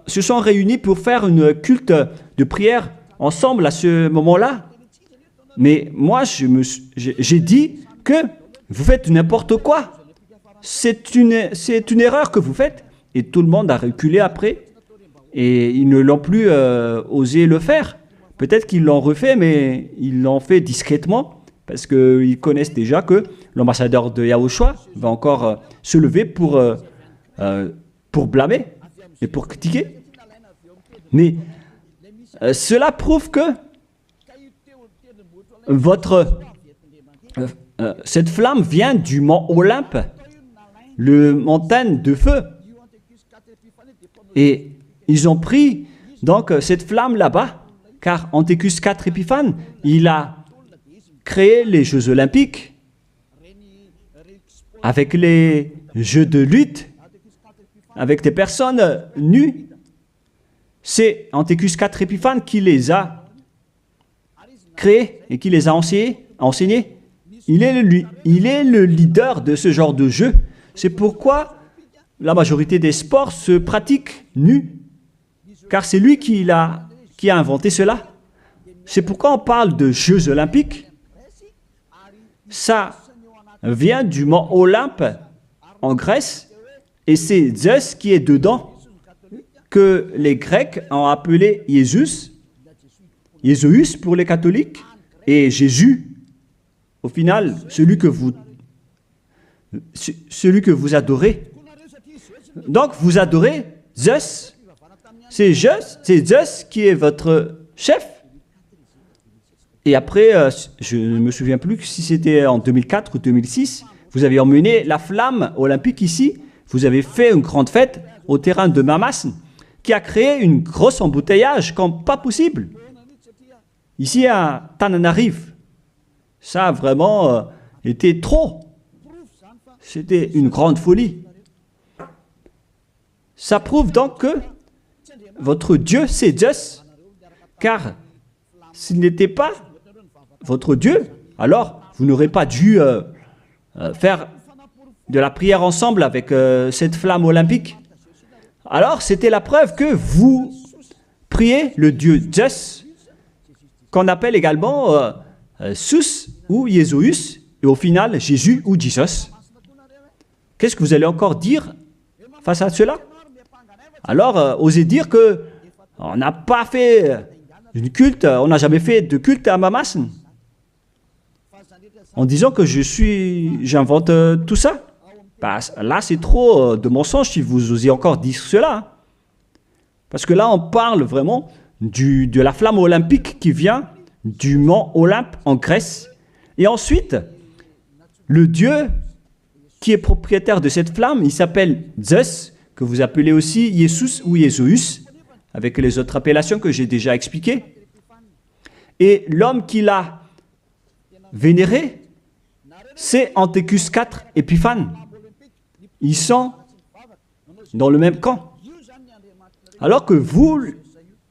se sont réunis pour faire une culte de prière ensemble à ce moment-là. Mais moi, j'ai dit que vous faites n'importe quoi. C'est une erreur que vous faites. Et tout le monde a reculé après. Et ils ne l'ont plus osé le faire. Peut-être qu'ils l'ont refait, mais ils l'ont fait discrètement. Parce qu'ils connaissent déjà que l'ambassadeur de Yahushua va encore se lever pour blâmer et pour critiquer. Mais cela prouve que cette flamme vient du mont Olympe, le montagne de feu. Et ils ont pris donc cette flamme là-bas, car Antiochus IV Épiphane, il a créé les Jeux Olympiques avec les jeux de lutte, avec des personnes nues. C'est Antiochus IV Épiphane qui les a créés et qui les a enseignés. Il est le leader de ce genre de jeu. C'est pourquoi la majorité des sports se pratiquent nus, car c'est lui qui a inventé cela. C'est pourquoi on parle de Jeux olympiques. Ça vient du mont Olympe en Grèce, et c'est Zeus qui est dedans, que les Grecs ont appelé Jésus, Jésus pour les catholiques, et Jésus, au final, celui que vous adorez. Donc, vous adorez Zeus. C'est Zeus qui est votre chef. Et après, je ne me souviens plus si c'était en 2004 ou 2006, vous avez emmené la flamme olympique ici. Vous avez fait une grande fête au terrain de Mamas, qui a créé une grosse embouteillage comme pas possible. Ici à Tananarive, ça a vraiment été trop. C'était une grande folie. Ça prouve donc que votre Dieu, c'est Zeus. Car s'il n'était pas votre Dieu, alors vous n'aurez pas dû faire de la prière ensemble avec cette flamme olympique. Alors c'était la preuve que vous priez le Dieu Zeus, qu'on appelle également Sus ou Jésus, et au final Jésus ou Jesus. Qu'est-ce que vous allez encore dire face à cela? Alors, osez dire que on n'a pas fait une culte, on n'a jamais fait de culte à Mamas, en disant que j'invente tout ça. Bah, là, c'est trop de mensonges si vous osez encore dire cela. Parce que là, on parle vraiment de la flamme olympique qui vient du mont Olympe en Grèce. Et ensuite, le Dieu qui est propriétaire de cette flamme, il s'appelle Zeus, que vous appelez aussi Jesus ou Jésus, avec les autres appellations que j'ai déjà expliquées. Et l'homme qui l'a vénéré, c'est Antiochus IV Épiphane. Ils sont dans le même camp. Alors que vous,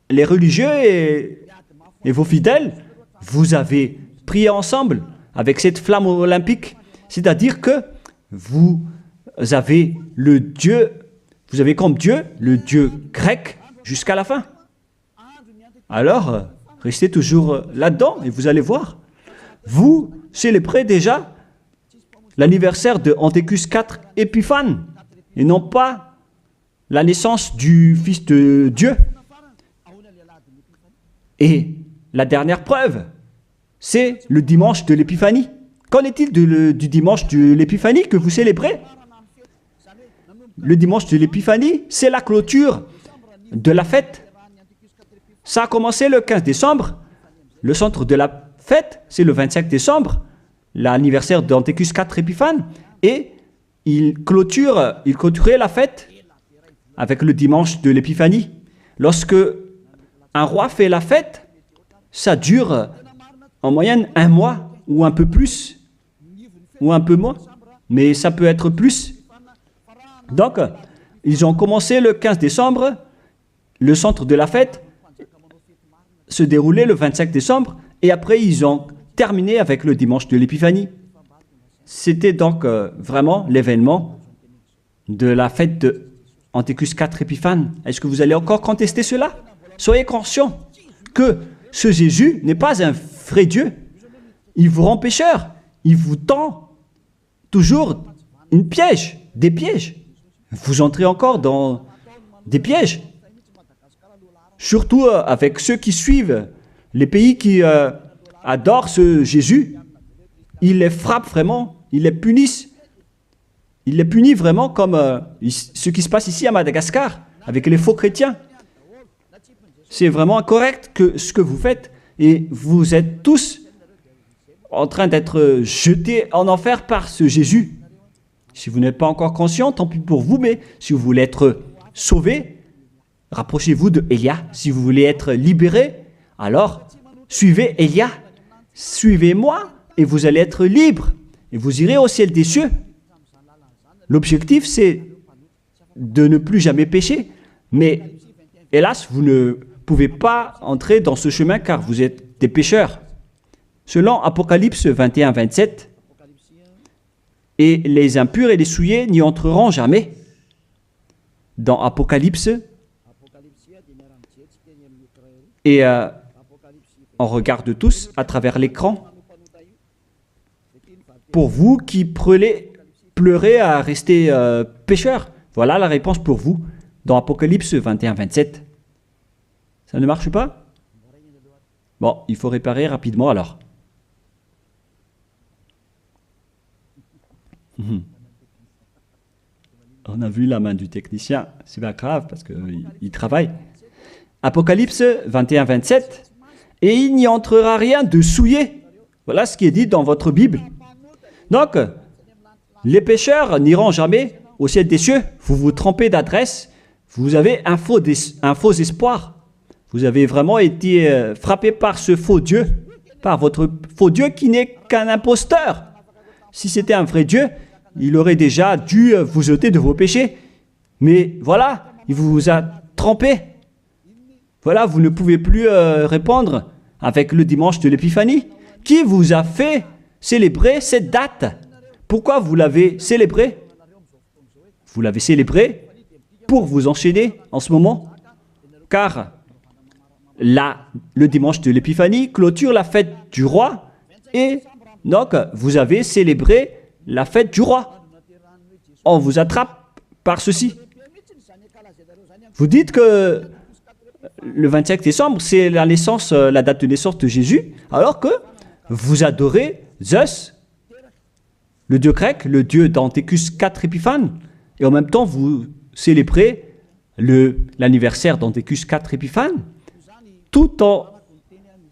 les religieux et vos fidèles, vous avez prié ensemble avec cette flamme olympique. C'est-à-dire que vous avez le Dieu, vous avez comme Dieu le Dieu grec jusqu'à la fin. Alors, restez toujours là-dedans et vous allez voir. Vous célébrez déjà l'anniversaire de Antiochus IV Épiphane et non pas la naissance du Fils de Dieu. Et la dernière preuve, c'est le dimanche de l'Épiphanie. Qu'en est-il du dimanche de l'Épiphanie que vous célébrez? Le dimanche de l'Épiphanie, c'est la clôture de la fête. Ça a commencé le 15 décembre. Le centre de la fête, c'est le 25 décembre, l'anniversaire d'Antiochus IV Épiphane. Et il clôturait la fête avec le dimanche de l'Épiphanie. Lorsque un roi fait la fête, ça dure en moyenne 1 mois ou un peu plus, ou un peu moins, mais ça peut être plus. Donc, ils ont commencé le 15 décembre, le centre de la fête se déroulait le 25 décembre, et après ils ont terminé avec le dimanche de l'Épiphanie. C'était donc vraiment l'événement de la fête de Antiochus IV Épiphane. Est-ce que vous allez encore contester cela? Soyez conscients que ce Jésus n'est pas un vrai Dieu. Il vous rend pécheur. Il vous tend toujours une piège, des pièges. Vous entrez encore dans des pièges. Surtout avec ceux qui suivent les pays qui adorent ce Jésus. Il les frappe vraiment, il les punit. Il les punit vraiment comme ce qui se passe ici à Madagascar, avec les faux chrétiens. C'est vraiment incorrect ce que vous faites. Et vous êtes tous en train d'être jetés en enfer par ce Jésus. Si vous n'êtes pas encore conscient, tant pis pour vous, mais si vous voulez être sauvé, rapprochez-vous de Élia. Si vous voulez être libéré, alors suivez Élia. Suivez-moi et vous allez être libre. Et vous irez au ciel des cieux. L'objectif, c'est de ne plus jamais pécher. Mais hélas, vous ne pouvez pas entrer dans ce chemin car vous êtes des pécheurs. Selon Apocalypse 21-27, et les impurs et les souillés n'y entreront jamais. dans Apocalypse et on regarde tous à travers l'écran. Pour vous qui pleurez à rester pécheurs, voilà la réponse pour vous dans Apocalypse 21-27. Ça ne marche pas? Bon, il faut réparer rapidement alors. On a vu la main du technicien, c'est pas grave parce qu'il travaille. Apocalypse 21-27. Et il n'y entrera rien de souillé. Voilà ce qui est dit dans votre Bible. Donc, les pécheurs n'iront jamais au ciel des cieux. Vous vous trompez d'adresse. Vous avez un faux espoir. Vous avez vraiment été frappé par ce faux Dieu, par votre faux Dieu qui n'est qu'un imposteur. Si c'était un vrai Dieu, il aurait déjà dû vous ôter de vos péchés. Mais voilà, il vous a trompé. Voilà, vous ne pouvez plus répondre avec le dimanche de l'Épiphanie. Qui vous a fait célébrer cette date? Pourquoi vous l'avez célébrée? Vous l'avez célébrée pour vous enchaîner en ce moment. Car là, le dimanche de l'Épiphanie clôture la fête du roi. Et donc, vous avez célébré la fête du roi. On vous attrape par ceci. Vous dites que le 25 décembre, c'est la date de naissance de Jésus, alors que vous adorez Zeus, le dieu grec, le dieu d'Anthécus 4 Épiphanes, et en même temps, vous célébrez l'anniversaire d'Anthécus 4 Épiphanes, tout en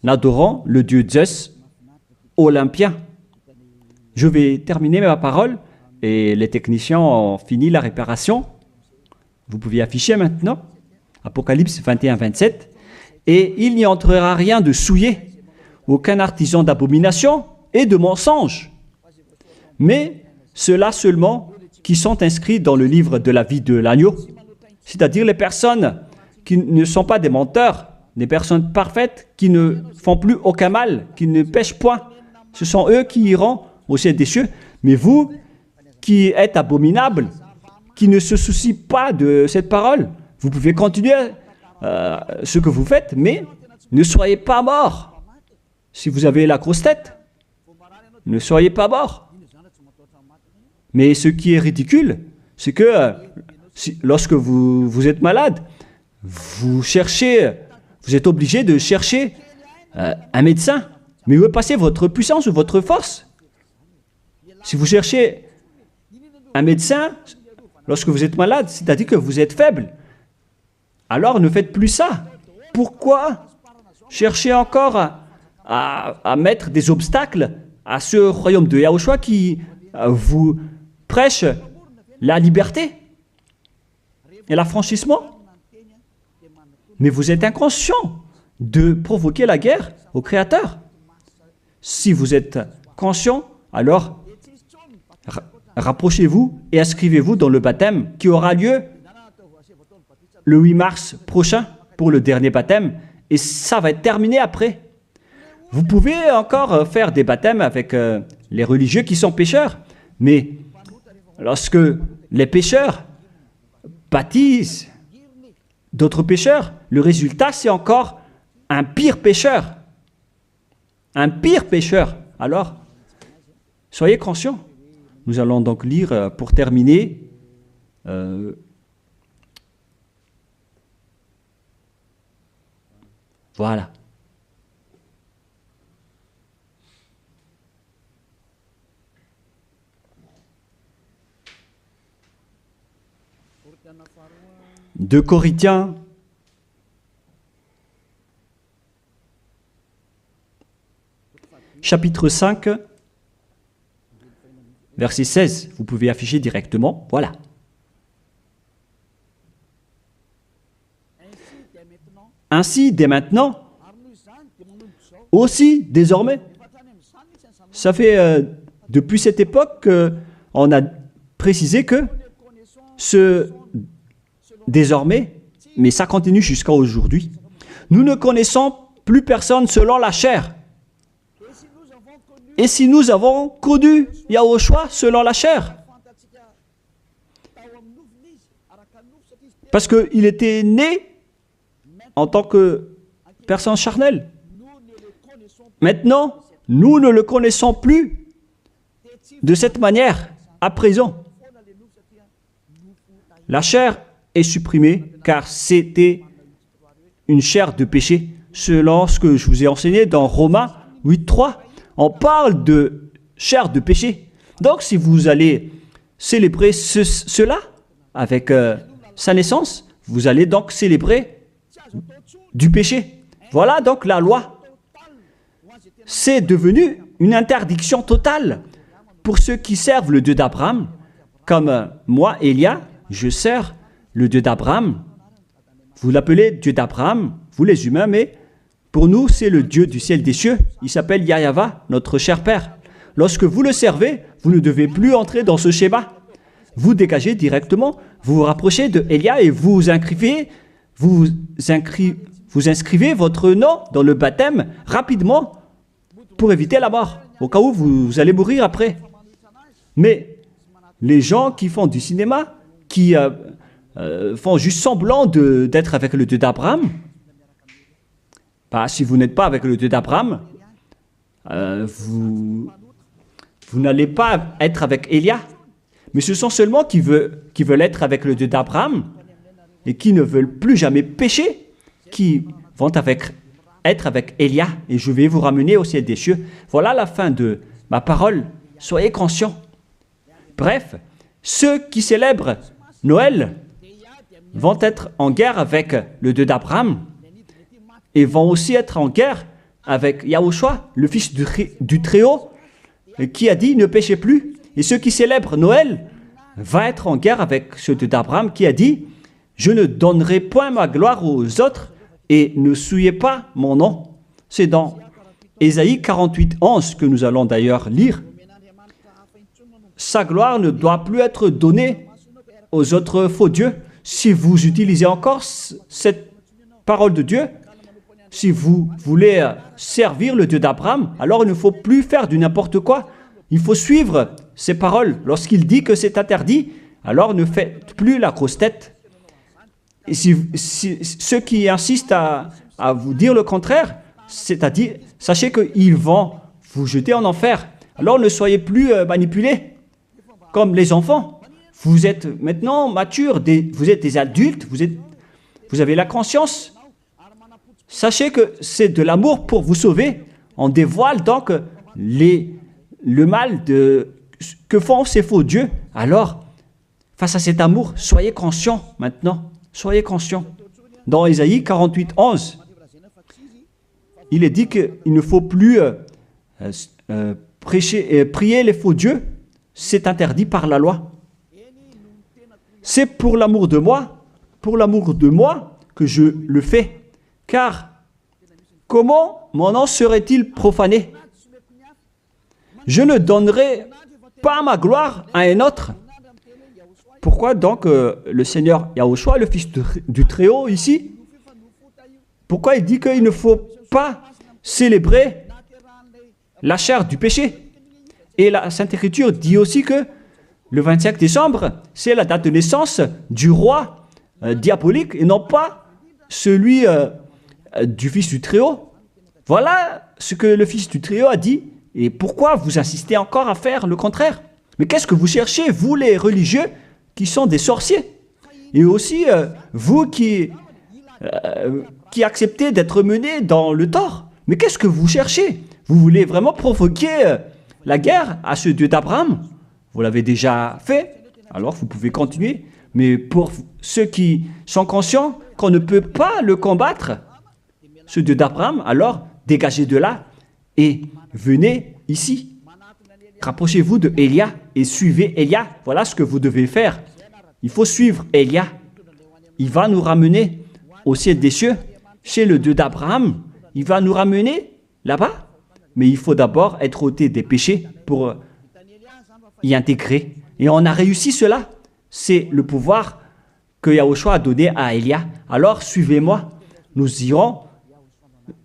adorant le dieu Zeus olympien. Je vais terminer ma parole, et les techniciens ont fini la réparation. Vous pouvez afficher maintenant. Apocalypse 21-27. Et il n'y entrera rien de souillé, aucun artisan d'abomination et de mensonge, mais ceux-là seulement qui sont inscrits dans le livre de la vie de l'agneau, c'est-à-dire les personnes qui ne sont pas des menteurs, des personnes parfaites qui ne font plus aucun mal, qui ne pêchent point. Ce sont eux qui iront au ciel des cieux. Mais vous, qui êtes abominables, qui ne se soucient pas de cette parole, vous pouvez continuer ce que vous faites, mais ne soyez pas morts. Si vous avez la grosse tête, ne soyez pas morts. Mais ce qui est ridicule, c'est que lorsque vous êtes malade, vous êtes obligé de chercher un médecin. Mais où est passée votre puissance ou votre force? Si vous cherchez un médecin, lorsque vous êtes malade, c'est-à-dire que vous êtes faible. Alors ne faites plus ça. Pourquoi chercher encore à mettre des obstacles à ce royaume de Yahushua qui vous prêche la liberté et l'affranchissement? Mais vous êtes inconscient de provoquer la guerre au Créateur. Si vous êtes conscient, alors rapprochez-vous et inscrivez-vous dans le baptême qui aura lieu le 8 mars prochain pour le dernier baptême, et ça va être terminé après. Vous pouvez encore faire des baptêmes avec les religieux qui sont pécheurs, mais lorsque les pécheurs baptisent d'autres pécheurs, le résultat c'est encore un pire pécheur. Un pire pécheur. Alors, soyez conscients. Nous allons donc lire pour terminer voilà. De Corinthiens, chapitre 5, verset 16. Vous pouvez afficher directement. Voilà. Ainsi, dès maintenant, aussi désormais, ça fait depuis cette époque qu'on a précisé que ce désormais, mais ça continue jusqu'à aujourd'hui, nous ne connaissons plus personne selon la chair. Et si nous avons connu Yahushua selon la chair, Parce qu'il était né en tant que personne charnelle. Maintenant, nous ne le connaissons plus de cette manière, à présent. La chair est supprimée car c'était une chair de péché. Selon ce que je vous ai enseigné dans Romains 8.3, on parle de chair de péché. Donc, si vous allez célébrer cela avec sa naissance, vous allez donc célébrer du péché. Voilà donc la loi. C'est devenu une interdiction totale pour ceux qui servent le Dieu d'Abraham. Comme moi, Élia, je sers le Dieu d'Abraham. Vous l'appelez Dieu d'Abraham, vous les humains, mais pour nous, c'est le Dieu du ciel des cieux. Il s'appelle Yahva, notre cher Père. Lorsque vous le servez, vous ne devez plus entrer dans ce schéma. Vous dégagez directement, vous vous rapprochez de Élia et vous inscrivez votre nom dans le baptême rapidement pour éviter la mort, au cas où vous allez mourir après. Mais les gens qui font du cinéma, qui font juste semblant d'être avec le Dieu d'Abraham, si vous n'êtes pas avec le Dieu d'Abraham, vous n'allez pas être avec Élia. Mais ce sont seulement qui veulent être avec le Dieu d'Abraham et qui ne veulent plus jamais pécher, qui vont être avec Élia. Et je vais vous ramener au ciel des cieux. Voilà la fin de ma parole. Soyez conscients. Bref, ceux qui célèbrent Noël vont être en guerre avec le Dieu d'Abraham et vont aussi être en guerre avec Yahushua, le Fils du Très-Haut, qui a dit « ne péchez plus ». Et ceux qui célèbrent Noël vont être en guerre avec ce Dieu d'Abraham qui a dit « je ne donnerai point ma gloire aux autres et ne souillez pas mon nom ». C'est dans Ésaïe 48:11 que nous allons d'ailleurs lire. Sa gloire ne doit plus être donnée aux autres faux dieux. Si vous utilisez encore cette parole de Dieu, si vous voulez servir le Dieu d'Abraham, alors il ne faut plus faire du n'importe quoi. Il faut suivre ses paroles. Lorsqu'il dit que c'est interdit, alors ne faites plus la grosse tête. Et si ceux qui insistent à vous dire le contraire, c'est-à-dire, sachez qu'ils vont vous jeter en enfer. Alors ne soyez plus manipulés comme les enfants. Vous êtes maintenant matures, vous êtes des adultes, vous avez la conscience. Sachez que c'est de l'amour pour vous sauver. On dévoile donc le mal que font ces faux dieux. Alors, face à cet amour, soyez conscients maintenant. Soyez conscients. Dans Ésaïe 48:11, il est dit qu'il ne faut plus prier les faux dieux. C'est interdit par la loi. C'est pour l'amour de moi que je le fais. Car comment mon nom serait-il profané? Je ne donnerai pas ma gloire à un autre. Pourquoi donc le Seigneur Yahushua, le Fils du Très-Haut ici, pourquoi il dit qu'il ne faut pas célébrer la chair du péché? Et la Sainte Écriture dit aussi que le 25 décembre, c'est la date de naissance du roi diabolique et non pas celui du Fils du Très-Haut. Voilà ce que le Fils du Très-Haut a dit. Et pourquoi vous insistez encore à faire le contraire? Mais qu'est-ce que vous cherchez, vous les religieux qui sont des sorciers? Et aussi, vous qui acceptez d'être menés dans le tort. Mais qu'est-ce que vous cherchez? Vous voulez vraiment provoquer la guerre à ce Dieu d'Abraham? Vous l'avez déjà fait, alors vous pouvez continuer. Mais pour ceux qui sont conscients qu'on ne peut pas le combattre, ce Dieu d'Abraham, alors dégagez de là et venez ici. Rapprochez-vous de Élia et suivez Élia. Voilà ce que vous devez faire. Il faut suivre Élia. Il va nous ramener au ciel des cieux, chez le Dieu d'Abraham. Il va nous ramener là-bas. Mais il faut d'abord être ôté des péchés pour y intégrer. Et on a réussi cela. C'est le pouvoir que Yahushua a donné à Élia. Alors suivez-moi. Nous irons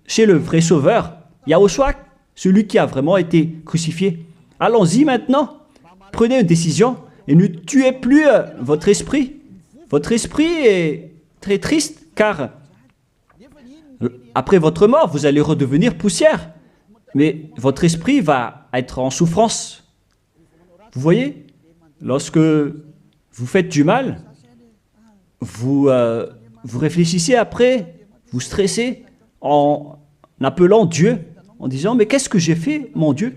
chez le vrai Sauveur, Yahushua, celui qui a vraiment été crucifié. Allons-y maintenant. Prenez une décision et ne tuez plus votre esprit. Votre esprit est très triste car après votre mort, vous allez redevenir poussière. Mais votre esprit va être en souffrance. Vous voyez, lorsque vous faites du mal, vous réfléchissez après, vous stressez en appelant Dieu, en disant « Mais qu'est-ce que j'ai fait, mon Dieu ?»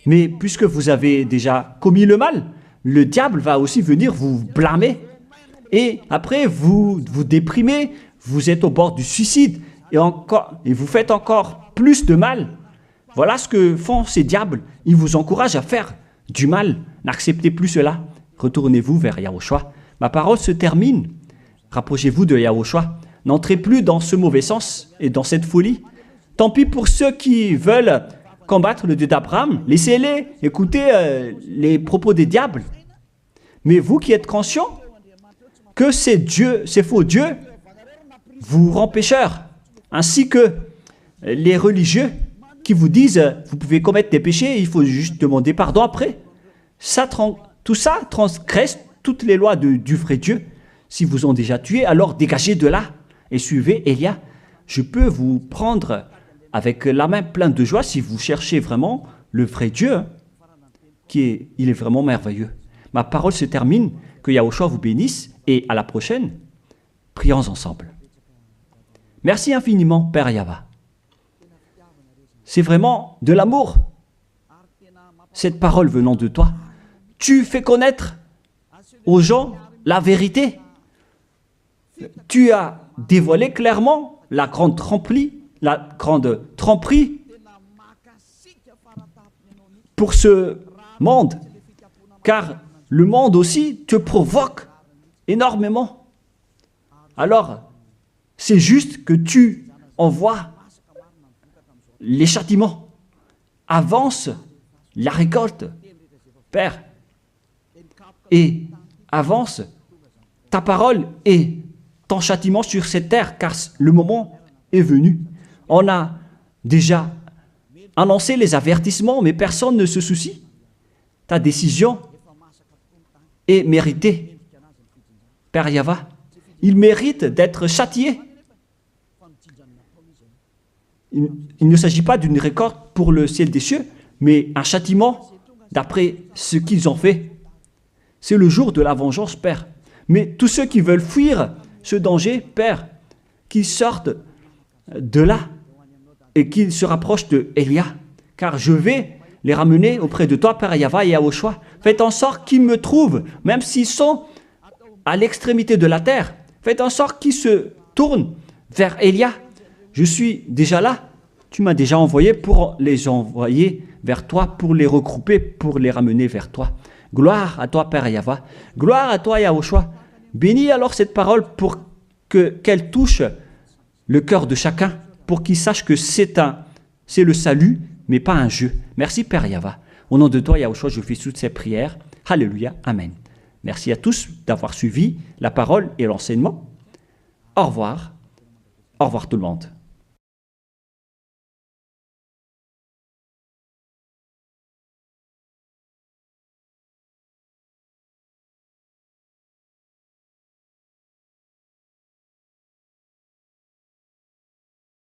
Mais puisque vous avez déjà commis le mal, le diable va aussi venir vous blâmer. Et après, vous vous déprimez, vous êtes au bord du suicide et vous faites encore plus de mal. Voilà ce que font ces diables. Ils vous encouragent à faire du mal. N'acceptez plus cela. Retournez-vous vers Yahushua. Ma parole se termine. Rapprochez-vous de Yahushua. N'entrez plus dans ce mauvais sens et dans cette folie. Tant pis pour ceux qui veulent combattre le Dieu d'Abraham. Laissez-les écouter les propos des diables. Mais vous qui êtes conscients que ces faux dieux vous rendent pécheurs, ainsi que les religieux qui vous disent vous pouvez commettre des péchés, il faut juste demander pardon après. Tout ça transgresse toutes les lois du vrai Dieu. Si vous ont déjà tué, alors dégagez de là et suivez Élia. Je peux vous prendre avec la main pleine de joie si vous cherchez vraiment le vrai Dieu, il est vraiment merveilleux. Ma parole se termine, que Yahushua vous bénisse et à la prochaine, prions ensemble. Merci infiniment, Père Yahva. C'est vraiment de l'amour, cette parole venant de toi. Tu fais connaître aux gens la vérité. Tu as dévoilé clairement la grande tromperie pour ce monde, car le monde aussi te provoque énormément. Alors, c'est juste que tu envoies les châtiments. Avance la récolte, Père, et avance ta parole et ton châtiment sur cette terre, car le moment est venu. On a déjà annoncé les avertissements, mais personne ne se soucie. Ta décision est méritée. Père Yahva, il mérite d'être châtié. Il ne s'agit pas d'une récolte pour le ciel des cieux, mais un châtiment d'après ce qu'ils ont fait. C'est le jour de la vengeance, Père. Mais tous ceux qui veulent fuir ce danger, Père, qu'ils sortent de là et qu'ils se rapprochent de Élia, car je vais les ramener auprès de toi, Père Yahva et Yahushua. Faites en sorte qu'ils me trouvent, même s'ils sont à l'extrémité de la terre. Faites en sorte qu'ils se tournent vers Élia. Je suis déjà là. Tu m'as déjà envoyé pour les envoyer vers toi, pour les regrouper, pour les ramener vers toi. Gloire à toi, Père Yahva. Gloire à toi, Yahushua. Bénis alors cette parole pour qu'elle touche le cœur de chacun, pour qu'il sache que c'est le salut, mais pas un jeu. Merci, Père Yahva. Au nom de toi, Yahushua, je fais toutes ces prières. Alléluia. Amen. Merci à tous d'avoir suivi la parole et l'enseignement. Au revoir. Au revoir tout le monde.